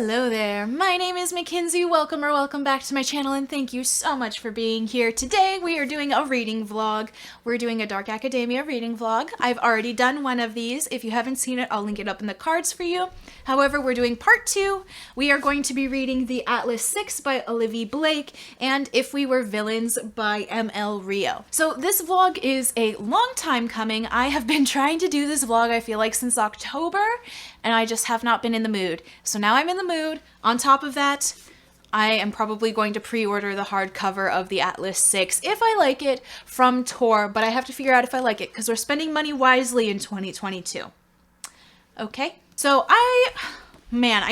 Hello there, my name is Mackenzie. Welcome back to my channel, and thank you so much for being here. Today we are doing a reading vlog. We're doing a Dark Academia reading vlog. I've already done one of these. If you haven't seen it, I'll link it up in the cards for you. However, we're doing part 2. We are going to be reading The Atlas 6 by Olivia Blake and If We Were Villains by ML Rio. So this vlog is a long time coming. I have been trying to do this vlog, I feel like, since October, and I just have not been in the mood. So now I'm in the mood. On top of that, I am probably going to pre-order the hardcover of the Atlas 6 if I like it from Tor, but I have to figure out if I like it because we're spending money wisely in 2022. Okay? So I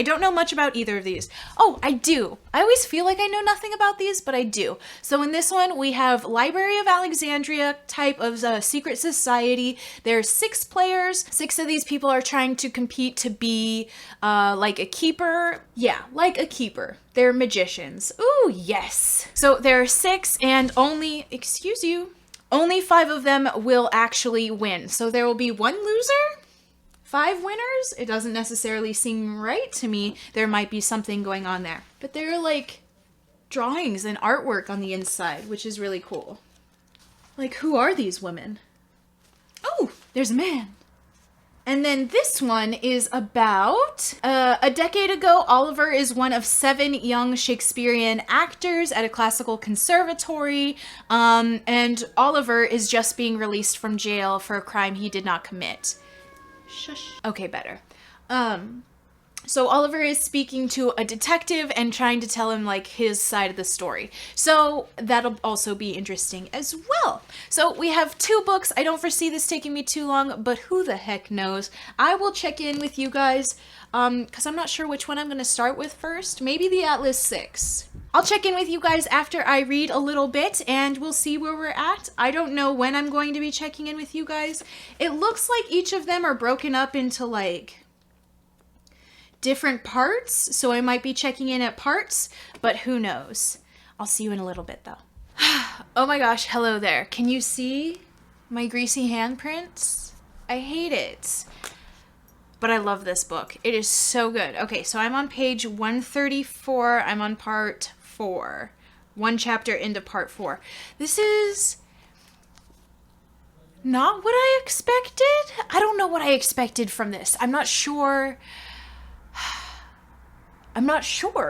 don't know much about either of these. Oh, I do. I always feel like I know nothing about these, but I do. So in this one, we have Library of Alexandria type of secret society. There's 6 players. 6 of these people are trying to compete to be like a keeper. Yeah, like a keeper. They're magicians. Ooh, yes. So there are 6 and only 5 of them will actually win. So there will be 1 loser, 5 winners? It doesn't necessarily seem right to me. There might be something going on there. But there are like drawings and artwork on the inside, which is really cool. Like, who are these women? Oh, there's a man. And then this one is about a decade ago, Oliver is one of 7 young Shakespearean actors at a classical conservatory, and Oliver is just being released from jail for a crime he did not commit. Shush. Okay, better. So Oliver is speaking to a detective and trying to tell him like his side of the story. So that'll also be interesting as well. So we have 2 books. I don't foresee this taking me too long, but who the heck knows? I will check in with you guys because I'm not sure which one I'm going to start with first. Maybe the Atlas 6. I'll check in with you guys after I read a little bit and we'll see where we're at. I don't know when I'm going to be checking in with you guys. It looks like each of them are broken up into like different parts, so I might be checking in at parts, but who knows. I'll see you in a little bit though. Oh my gosh, hello there. Can you see my greasy handprints? I hate it. But I love this book. It is so good. Okay, so I'm on page 134. I'm on part 4. 1 chapter into part 4. This is not what I expected. I don't know what I expected from this. I'm not sure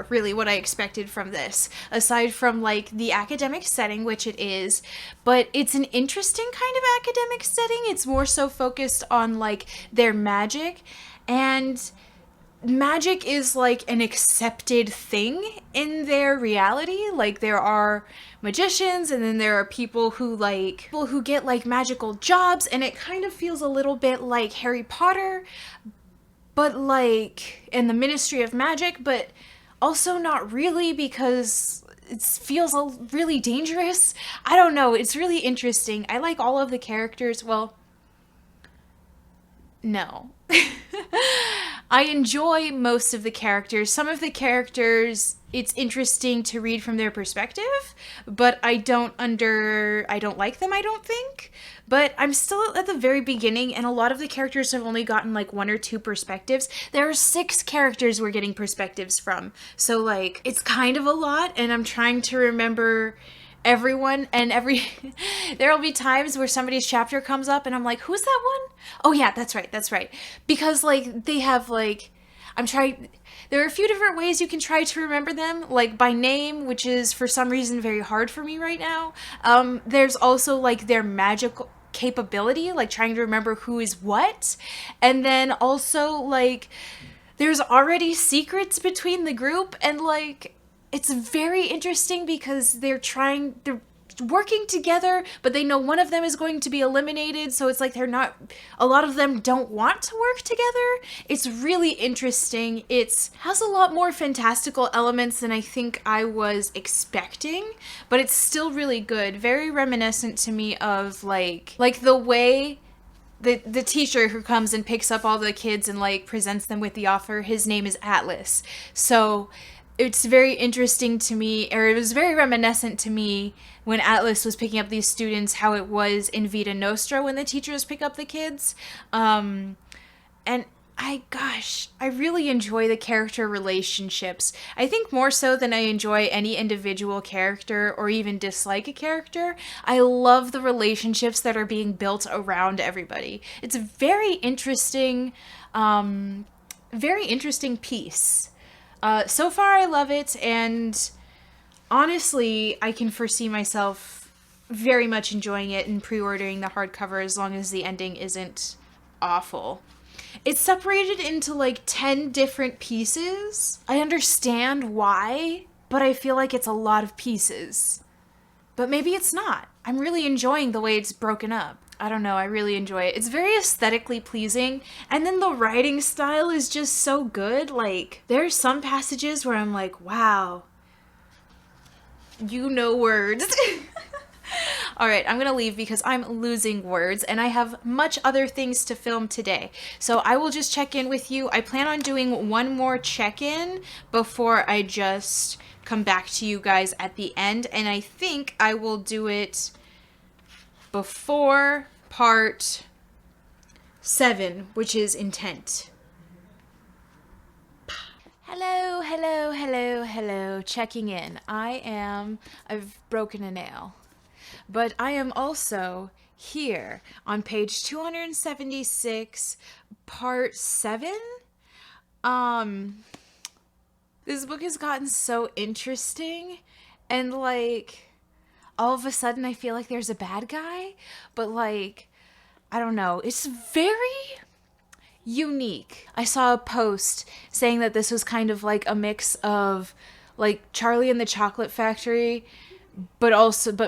really what I expected from this, aside from like the academic setting, which it is, but it's an interesting kind of academic setting. It's more so focused on like their magic, and magic is like an accepted thing in their reality. Like there are magicians and then there are people who get like magical jobs, and it kind of feels a little bit like Harry Potter, but like in the Ministry of Magic, but also not really because it feels really dangerous. I don't know. It's really interesting. I like all of the characters. Well, no. I enjoy most of the characters. Some of the characters, it's interesting to read from their perspective, but I don't like them, I don't think. But I'm still at the very beginning, and a lot of the characters have only gotten like 1 or 2 perspectives. There are 6 characters we're getting perspectives from. So like, it's kind of a lot, and I'm trying to remember everyone, and there'll be times where somebody's chapter comes up and I'm like, who's that one? Oh yeah, that's right. Because like they have like, there are a few different ways you can try to remember them, like by name, which is for some reason very hard for me right now. There's also like their magical capability, like trying to remember who is what. And then also like there's already secrets between the group, and like it's very interesting because they're working together, but they know one of them is going to be eliminated, so it's like a lot of them don't want to work together. It's really interesting. It has a lot more fantastical elements than I think I was expecting, but it's still really good. Very reminiscent to me of like the way the teacher who comes and picks up all the kids and like presents them with the offer, his name is Atlas. So it's very interesting to me, or it was very reminiscent to me when Atlas was picking up these students, how it was in Vita Nostra when the teachers pick up the kids. And I really enjoy the character relationships. I think more so than I enjoy any individual character or even dislike a character. I love the relationships that are being built around everybody. It's a very interesting piece. So far, I love it, and honestly, I can foresee myself very much enjoying it and pre-ordering the hardcover as long as the ending isn't awful. It's separated into like 10 different pieces. I understand why, but I feel like it's a lot of pieces. But maybe it's not. I'm really enjoying the way it's broken up. I don't know, I really enjoy it. It's very aesthetically pleasing, and then the writing style is just so good. Like, there's some passages where I'm like, wow, you know words. All right, I'm gonna leave because I'm losing words and I have much other things to film today. So I will just check in with you. I plan on doing one more check-in before I just come back to you guys at the end, and I think I will do it before part 7, which is intent. Hello, hello, hello, hello, checking in. I've broken a nail. But I am also here on page 276, part 7. This book has gotten so interesting, and like, all of a sudden I feel like there's a bad guy, but like, I don't know, it's very unique. I saw a post saying that this was kind of like a mix of like Charlie and the Chocolate Factory, but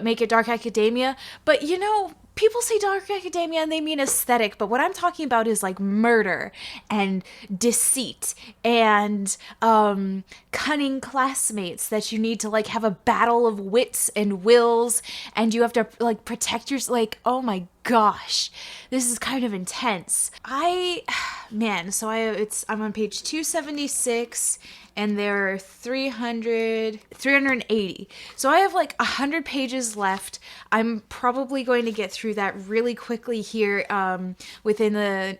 make it dark academia. But you know, people say dark academia and they mean aesthetic, but what I'm talking about is like murder and deceit and cunning classmates that you need to like have a battle of wits and wills, and you have to like protect yourself. Like, oh my gosh, this is kind of intense. I'm on page 276 and there are 380. So I have like 100 pages left. I'm probably going to get through that really quickly here within the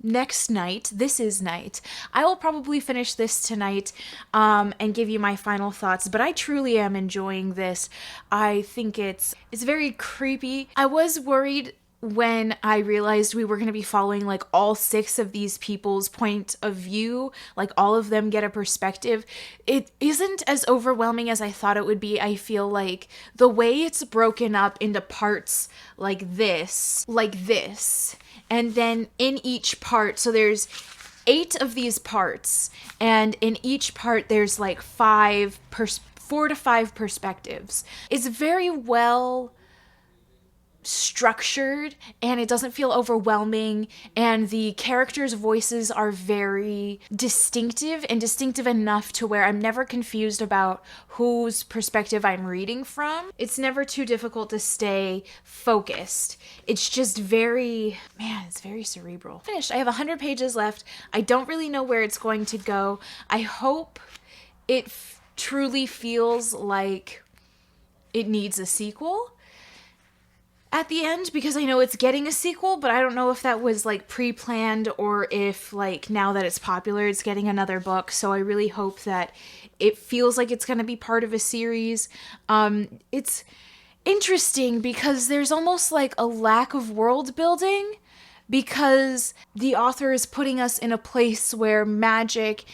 next night. This is night. I will probably finish this tonight and give you my final thoughts, but I truly am enjoying this. I think it's very creepy. I was worried when I realized we were going to be following like all 6 of these people's point of view, like all of them get a perspective. It isn't as overwhelming as I thought it would be. I feel like the way it's broken up into parts like this, and then in each part, so there's 8 of these parts, and in each part there's like 4 to 5 perspectives. It's very well structured and it doesn't feel overwhelming, and the characters' voices are very distinctive enough to where I'm never confused about whose perspective I'm reading from. It's never too difficult to stay focused. It's just it's very cerebral. Finished. I have 100 pages left. I don't really know where it's going to go. I hope it truly feels like it needs a sequel at the end, because I know it's getting a sequel, but I don't know if that was like pre-planned or if like now that it's popular it's getting another book. So I really hope that it feels like it's going to be part of a series. It's interesting because there's almost like a lack of world building, because the author is putting us in a place where magic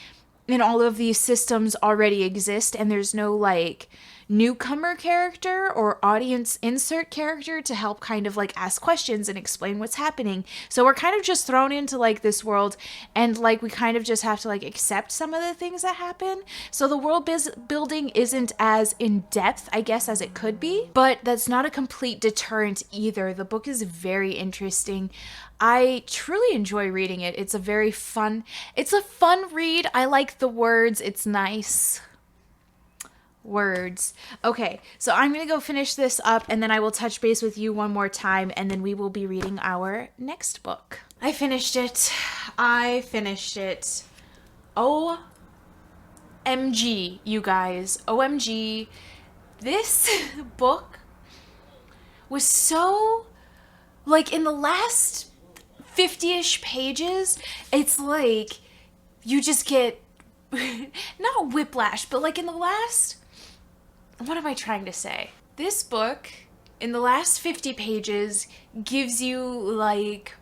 and all of these systems already exist, and there's no like newcomer character or audience insert character to help kind of like ask questions and explain what's happening. So we're kind of just thrown into like this world, and like we kind of just have to like accept some of the things that happen. So the world building isn't as in depth, I guess, as it could be, but that's not a complete deterrent either. The book is very interesting. I truly enjoy reading it. It's a fun read. I like the words. It's nice. Words. Okay, so I'm gonna go finish this up and then I will touch base with you one more time, and then we will be reading our next book. I finished it. OMG, you guys. OMG. This book was so, like, in the last 50-ish pages, it's like you just get not whiplash, but like in the last, what am I trying to say? This book in the last 50 pages gives you like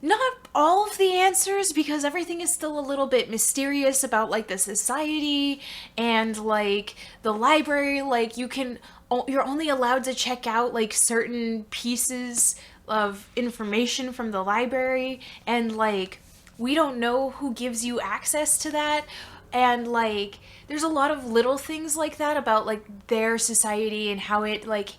not all of the answers, because everything is still a little bit mysterious about like the society and like the library. Like you're only allowed to check out like certain pieces of information from the library, and like we don't know who gives you access to that. And like there's a lot of little things like that about like their society and how it like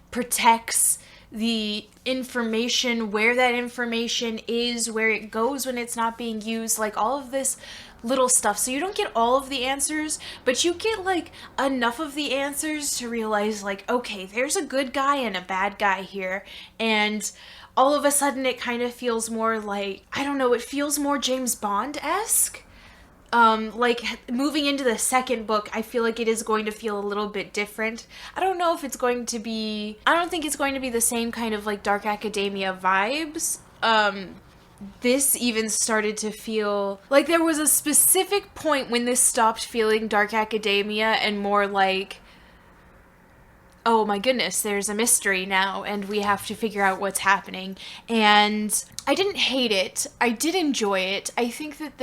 protects the information, where that information is, where it goes when it's not being used, like all of this little stuff. So you don't get all of the answers, but you get like enough of the answers to realize like, okay, there's a good guy and a bad guy here. And all of a sudden it kind of feels more like, I don't know, it feels more James Bond-esque. Like moving into the second book, I feel like it is going to feel a little bit different. I don't know if it's going to be, I don't think it's going to be the same kind of like Dark Academia vibes. This even started to feel like there was a specific point when this stopped feeling Dark Academia and more like, oh my goodness, there's a mystery now and we have to figure out what's happening. And I didn't hate it. I did enjoy it. I think that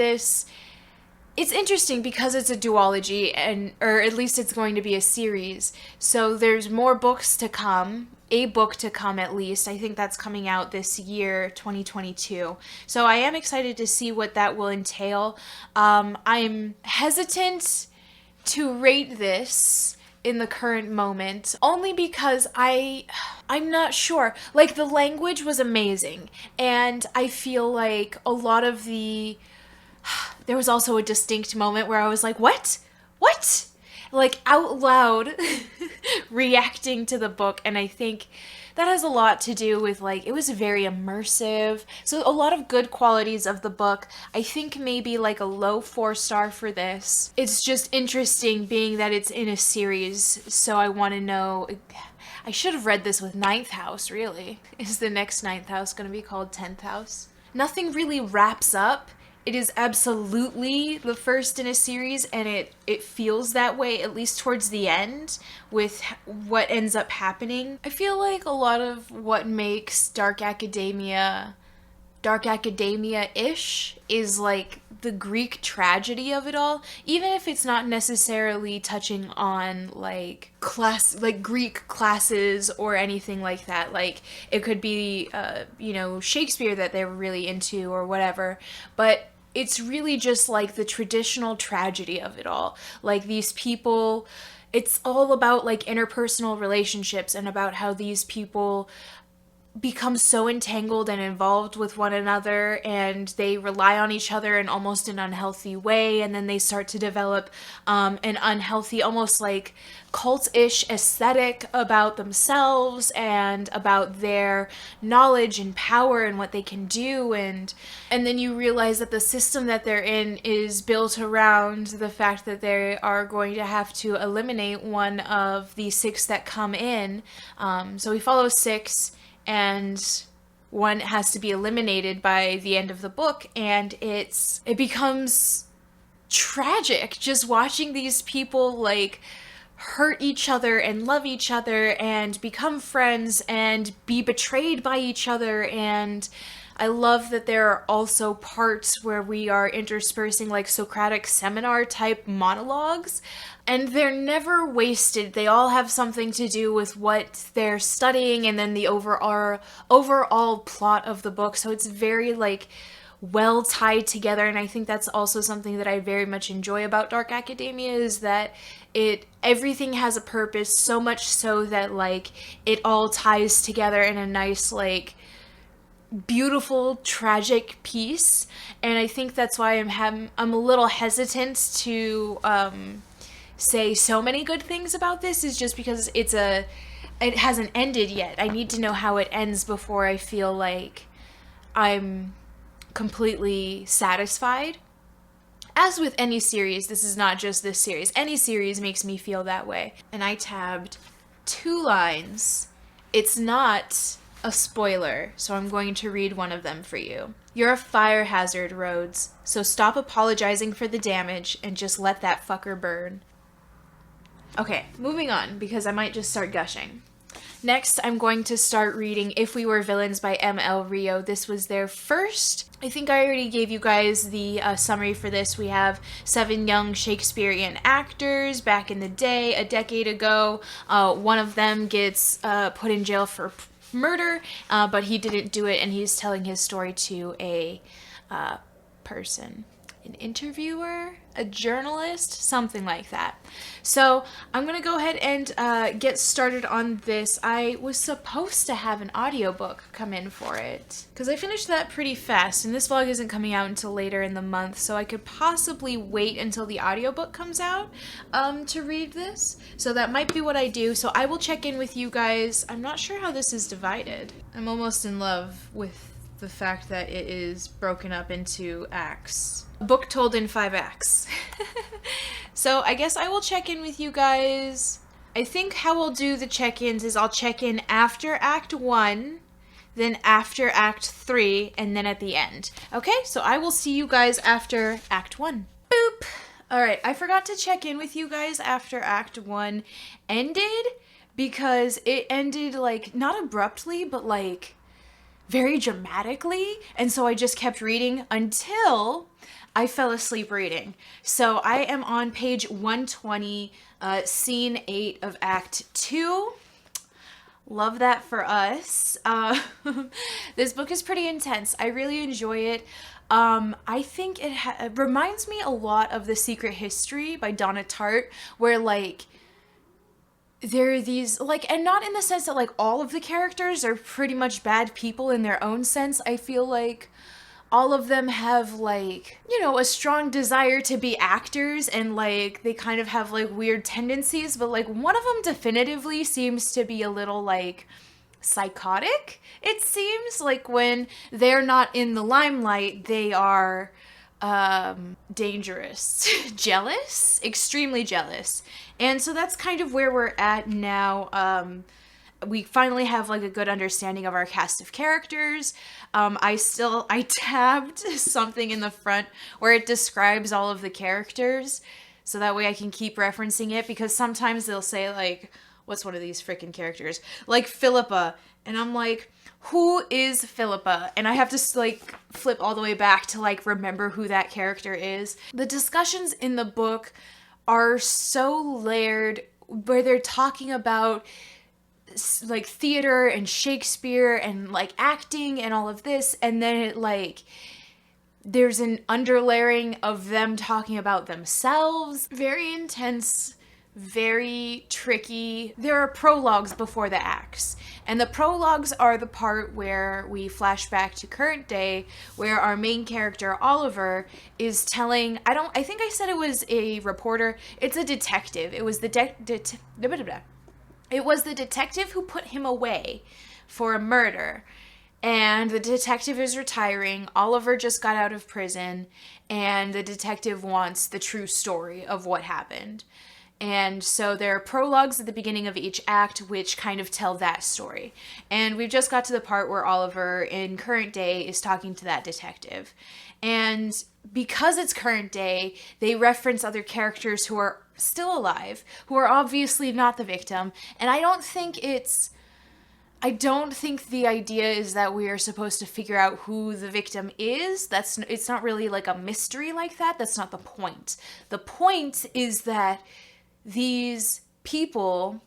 it's interesting because it's a duology, or at least it's going to be a series. So there's more books to come, a book to come at least. I think that's coming out this year, 2022. So I am excited to see what that will entail. I'm hesitant to rate this in the current moment, only because I'm not sure. Like the language was amazing, and I feel like a lot of there was also a distinct moment where I was like, what? Like out loud reacting to the book. And I think that has a lot to do with like, it was very immersive. So a lot of good qualities of the book. I think maybe like a low 4-star for this. It's just interesting being that it's in a series. So I want to know, I should have read this with Ninth House, really. Is the next Ninth House going to be called 10th House? Nothing really wraps up. It is absolutely the first in a series, and it feels that way, at least towards the end, with what ends up happening. I feel like a lot of what makes Dark Academia-ish is like the Greek tragedy of it all, even if it's not necessarily touching on like Greek classes or anything like that. Like it could be Shakespeare that they were really into or whatever, but it's really just like the traditional tragedy of it all. Like these people, it's all about like interpersonal relationships and about how these people become so entangled and involved with one another, and they rely on each other in almost an unhealthy way, and then they start to develop an unhealthy, almost like cult-ish aesthetic about themselves and about their knowledge and power and what they can do, and then you realize that the system that they're in is built around the fact that they are going to have to eliminate one of the 6 that come in. So we follow 6, and one has to be eliminated by the end of the book, and it becomes tragic just watching these people like hurt each other and love each other and become friends and be betrayed by each other. And I love that there are also parts where we are interspersing like Socratic seminar type monologues, and they're never wasted. They all have something to do with what they're studying and then the overall plot of the book. So it's very like well tied together, and I think that's also something that I very much enjoy about Dark Academia, is that everything has a purpose, so much so that like it all ties together in a nice like beautiful tragic piece. And I think that's why I'm a little hesitant to say so many good things about this, is just because it hasn't ended yet. I need to know how it ends before I feel like I'm completely satisfied. As with any series, this is not just this series. Any series makes me feel that way. And I tabbed 2 lines. It's not a spoiler, so I'm going to read one of them for you. You're a fire hazard, Rhodes, so stop apologizing for the damage and just let that fucker burn. Okay, moving on, because I might just start gushing. Next, I'm going to start reading If We Were Villains by M.L. Rio. This was their first. I think I already gave you guys the summary for this. We have 7 young Shakespearean actors back in the day, a decade ago. One of them gets put in jail for murder, but he didn't do it, and he's telling his story to a person. An interviewer, a journalist, something like that. So I'm gonna go ahead and get started on this. I was supposed to have an audiobook come in for it because I finished that pretty fast, and this vlog isn't coming out until later in the month, so I could possibly wait until the audiobook comes out to read this. So that might be what I do. So I will check in with you guys. I'm not sure how this is divided. I'm almost in love with the fact that it is broken up into acts. A book told in 5 acts. So I guess I will check in with you guys. I think how we'll do the check-ins is I'll check in after Act 1, then after Act 3, and then at the end. Okay, so I will see you guys after Act 1. Boop! Alright, I forgot to check in with you guys after Act 1 ended, because it ended, like, not abruptly, but, like, very dramatically, and so I just kept reading until I fell asleep reading. So I am on page 120, scene 8 of Act 2. Love that for us. This book is pretty intense. I really enjoy it. I think it reminds me a lot of The Secret History by Donna Tartt, where, like, there are these, like, and not in the sense that, like, all of the characters are pretty much bad people in their own sense. I feel like all of them have, like, you know, a strong desire to be actors, and, like, they kind of have, like, weird tendencies, but, like, one of them definitively seems to be a little, like, psychotic, it seems. Like, when they're not in the limelight, they are dangerous, jealous, extremely jealous. And so that's kind of where we're at now. We finally have, like, a good understanding of our cast of characters. I tabbed something in the front where it describes all of the characters, so that way I can keep referencing it, because sometimes they'll say, like, what's one of these freaking characters? Like Philippa, and I'm like, who is Philippa? And I have to, like, flip all the way back to, like, remember who that character is. The discussions in the book are so layered, where they're talking about, like, theater and Shakespeare and, like, acting and all of this, and then it, like, there's an underlayering of them talking about themselves. Very intense, very tricky. There are prologues before the acts, and the prologues are the part where we flash back to current day, where our main character Oliver is telling, I think I said it was a reporter, it's a detective. It was the it was the detective who put him away for a murder. And the detective is retiring. Oliver just got out of prison, and the detective wants the true story of what happened. And so there are prologues at the beginning of each act which kind of tell that story. And we've just got to the part where Oliver in current day is talking to that detective. And because it's current day, they reference other characters who are still alive, who are obviously not the victim. And I don't think the idea is that we are supposed to figure out who the victim is. It's not really like a mystery like that. That's not the point. The point is that these people,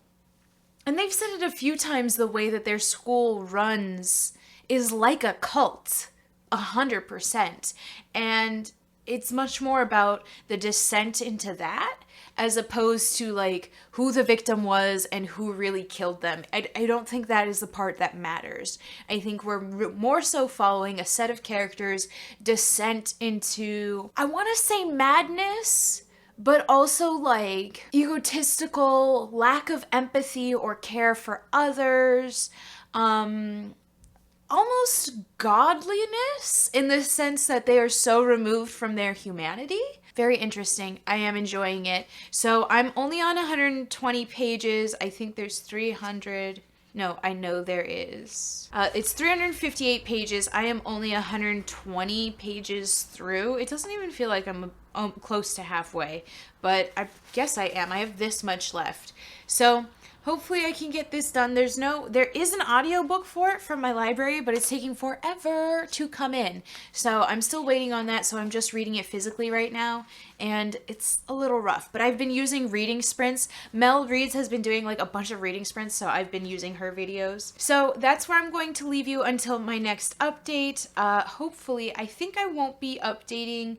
and they've said it a few times, the way that their school runs is like a cult, 100%. And it's much more about the descent into that, as opposed to, like, who the victim was and who really killed them. I don't think that is the part that matters. I think we're more so following a set of characters' descent into, I want to say madness, but also, like, egotistical, lack of empathy or care for others, almost godliness, in the sense that they are so removed from their humanity. Very interesting. I am enjoying it. So I'm only on 120 pages. I think there's 300. No, I know there is. It's 358 pages. I am only 120 pages through. It doesn't even feel like I'm close to halfway, but I guess I am. I have this much left. So hopefully I can get this done. There is an audiobook for it from my library, but it's taking forever to come in. So I'm still waiting on that, so I'm just reading it physically right now, and it's a little rough. But I've been using reading sprints. Mel Reads has been doing like a bunch of reading sprints, so I've been using her videos. So that's where I'm going to leave you until my next update. Hopefully, I think I won't be updating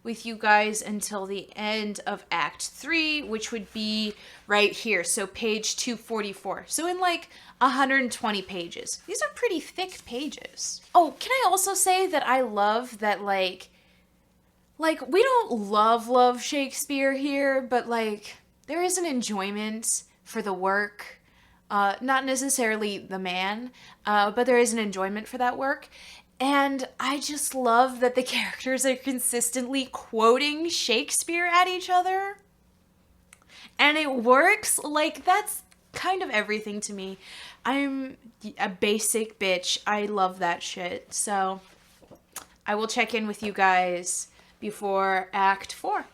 with you guys until the end of Act 3, which would be right here, so page 244. So in like 120 pages. These are pretty thick pages. Oh, can I also say that I love that like we don't love Shakespeare here, but like there is an enjoyment for the work. Not necessarily the man, but there is an enjoyment for that work. And I just love that the characters are consistently quoting Shakespeare at each other. And it works. Like, that's kind of everything to me. I'm a basic bitch. I love that shit. So I will check in with you guys before Act 4.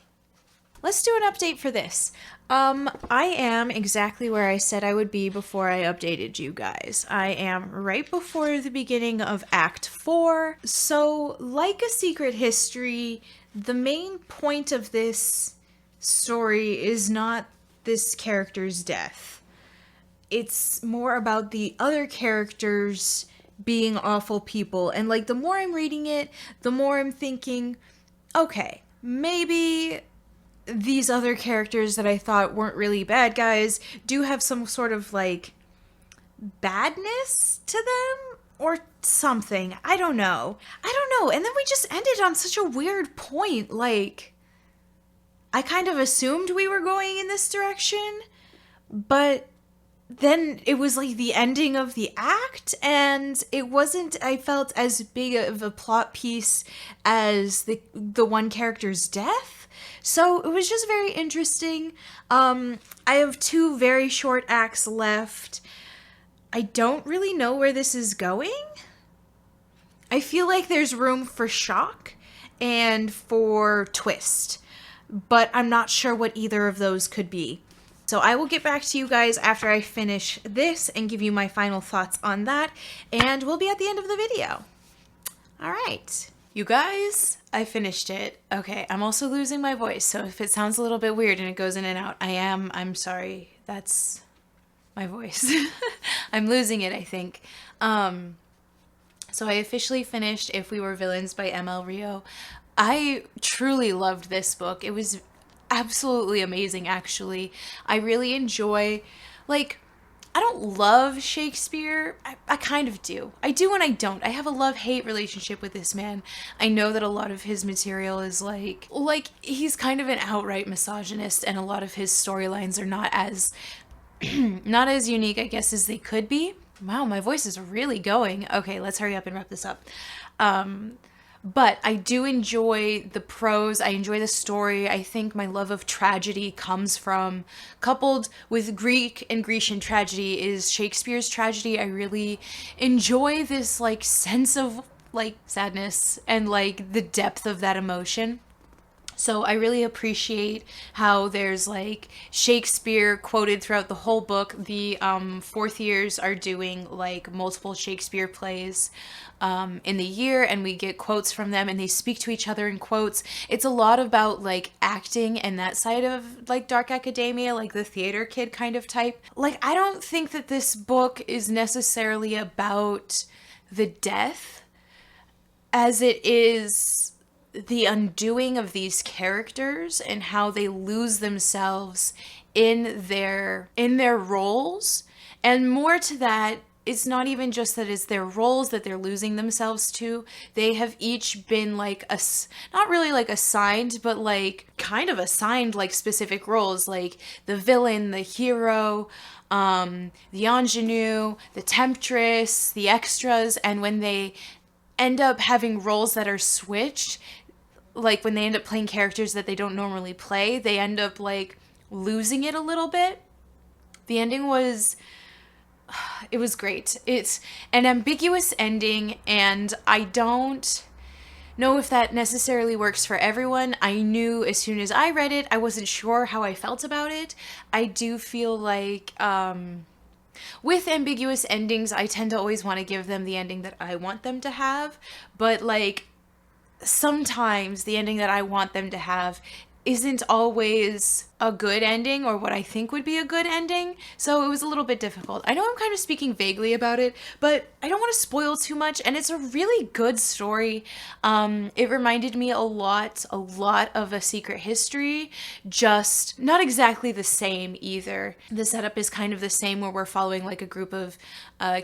Let's do an update for this. I am exactly where I said I would be before I updated you guys. I am right before the beginning of Act 4. So, like A Secret History, the main point of this story is not this character's death. It's more about the other characters being awful people. And, like, the more I'm reading it, the more I'm thinking, okay, maybe these other characters that I thought weren't really bad guys do have some sort of, like, badness to them or something. I don't know. And then we just ended on such a weird point. Like, I kind of assumed we were going in this direction, but then it was like the ending of the act, and it wasn't, I felt, as big of a plot piece as the one character's death. So it was just very interesting. I have 2 very short acts left. I don't really know where this is going. I feel like there's room for shock and for twist, but I'm not sure what either of those could be. So I will get back to you guys after I finish this and give you my final thoughts on that, and we'll be at the end of the video. All right. You guys, I finished it. Okay, I'm also losing my voice, so if it sounds a little bit weird and it goes in and out, I'm sorry. That's my voice. I'm losing it, I think. So I officially finished If We Were Villains by ML Rio. I truly loved this book. It was absolutely amazing, actually. I really enjoy, like, I don't love Shakespeare. I kind of do. I do and I don't. I have a love-hate relationship with this man. I know that a lot of his material is like he's kind of an outright misogynist, and a lot of his storylines are not as not as unique, I guess, as they could be. Wow, my voice is really going. Okay, let's hurry up and wrap this up. But I do enjoy the prose. I enjoy the story. I think my love of tragedy comes from, coupled with Greek and Grecian tragedy, is Shakespeare's tragedy. I really enjoy this, like, sense of, like, sadness and, like, the depth of that emotion. So I really appreciate how there's, like, Shakespeare quoted throughout the whole book. The fourth years are doing, like, multiple Shakespeare plays in the year, and we get quotes from them, and they speak to each other in quotes. It's a lot about, like, acting and that side of, like, dark academia, like the theater kid kind of type. Like, I don't think that this book is necessarily about the death as it is the undoing of these characters and how they lose themselves in their roles. And more to that, it's not even just that it's their roles that they're losing themselves to. They have each been, like, not really like assigned, but like kind of assigned, like, specific roles, like the villain, the hero, the ingenue, the temptress, the extras. And when they end up having roles that are switched, like when they end up playing characters that they don't normally play, they end up, like, losing it a little bit. The ending was it was great. It's an ambiguous ending, and I don't know if that necessarily works for everyone. I knew as soon as I read it, I wasn't sure how I felt about it. I do feel like with ambiguous endings, I tend to always want to give them the ending that I want them to have, but like sometimes the ending that I want them to have isn't always a good ending or what I think would be a good ending. So it was a little bit difficult. I know I'm kind of speaking vaguely about it, but I don't want to spoil too much. And it's a really good story. It reminded me a lot of A Secret History, just not exactly the same either. The setup is kind of the same where we're following like a group of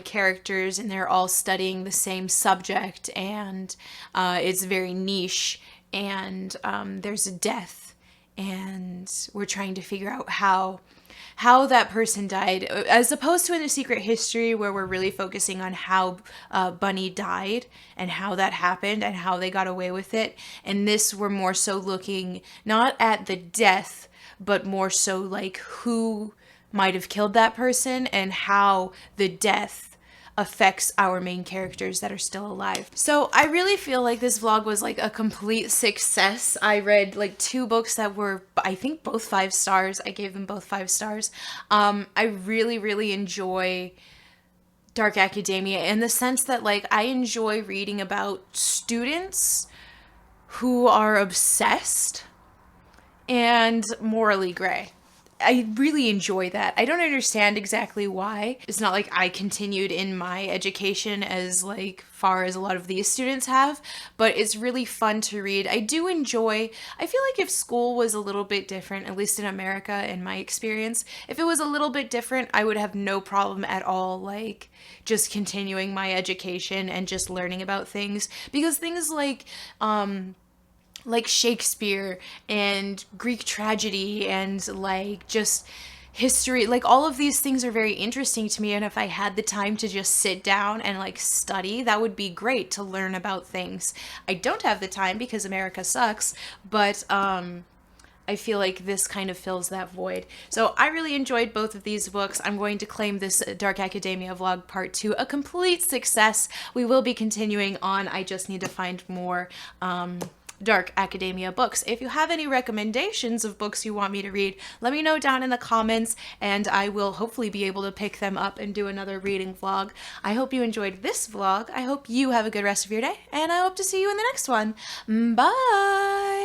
characters and they're all studying the same subject, and it's very niche, and there's a death, and we're trying to figure out how that person died, as opposed to in A Secret History where we're really focusing on how Bunny died and how that happened and how they got away with it. And this, we're more so looking not at the death, but more so like who might have killed that person and how the death affects our main characters that are still alive. So I really feel like this vlog was like a complete success. I read like 2 books that were, I think, both 5 stars. I gave them both 5 stars. I really enjoy Dark Academia in the sense that like I enjoy reading about students who are obsessed and morally gray. I really enjoy that. I don't understand exactly why. It's not like I continued in my education as like far as a lot of these students have, but it's really fun to read. I do enjoy, I feel like if school was a little bit different, at least in America in my experience, if it was a little bit different, I would have no problem at all like just continuing my education and just learning about things, because things like Shakespeare and Greek tragedy and like just history, like all of these things are very interesting to me, and if I had the time to just sit down and like study, that would be great to learn about things. I don't have the time because America sucks, but I feel like this kind of fills that void. So I really enjoyed both of these books. I'm going to claim this Dark Academia vlog part 2 a complete success. We will be continuing on. I just need to find more Dark Academia books. If you have any recommendations of books you want me to read, let me know down in the comments, and I will hopefully be able to pick them up and do another reading vlog. I hope you enjoyed this vlog. I hope you have a good rest of your day, and I hope to see you in the next one. Bye!